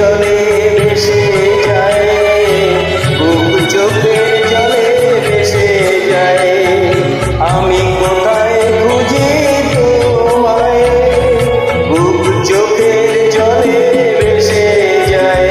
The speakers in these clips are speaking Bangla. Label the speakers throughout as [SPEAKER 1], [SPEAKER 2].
[SPEAKER 1] জলে ভেসে যায়, বুক চোখের জলে ভেসে যায়। আমি কোথায় খুঁজি তোমায়, বুক চোখের জলে ভেসে যায়।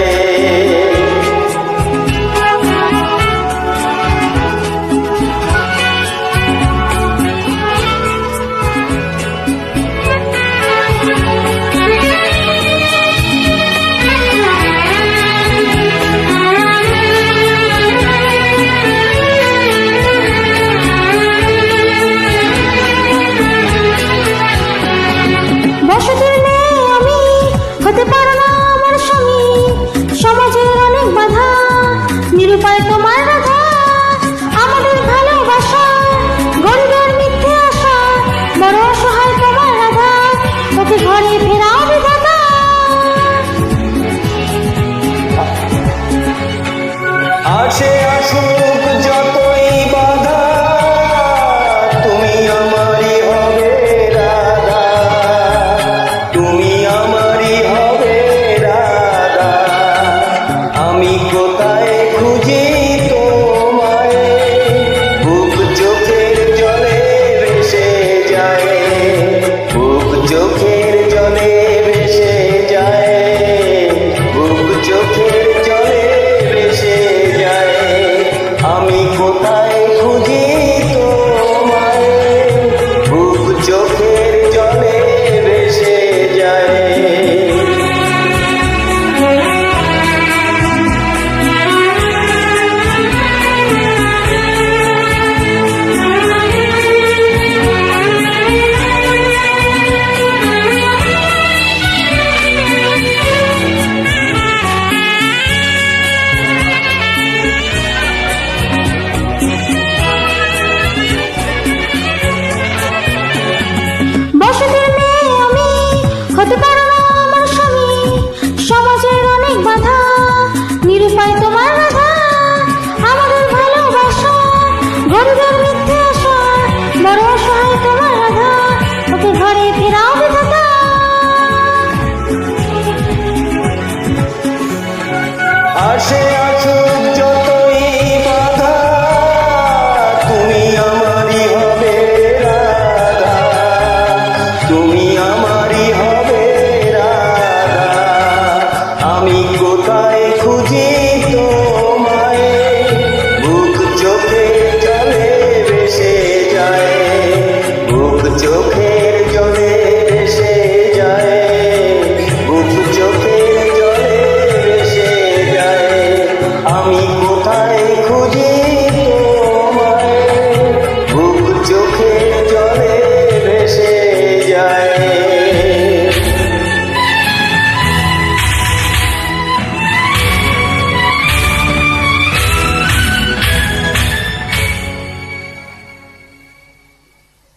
[SPEAKER 2] বসতির মেয়ে আমি, হতে পারো না আমার স্বামী। সমাজের অনেক বাধা, নিরুপায় তোমার রাধা। আমাদের ভালোবাসা গরিবের মিথ্যে আশা, বড় অসহায় তোমার রাধা, তোকে ঘরে ফেরাও বিধাতা।
[SPEAKER 1] আসে আসুক যতই বাধা, তুমি আমারই হবে রাধা, তুমি আমারই হবে রাধা। আমি কোথায় খুঁজি তোমায়, বুক চোখের জলে ভেসে যায়, বুক চোখের জলে ভেসে যায়, বুক চোখের জলে ভেসে যায়। আমি কোথায় খুঁজি তোমায়, বুক চোখের জলে ভেসে যায়।
[SPEAKER 2] বসতির মেয়ে আমি, হতে পারো না আমার স্বামী। সমাজের অনেক বাধা,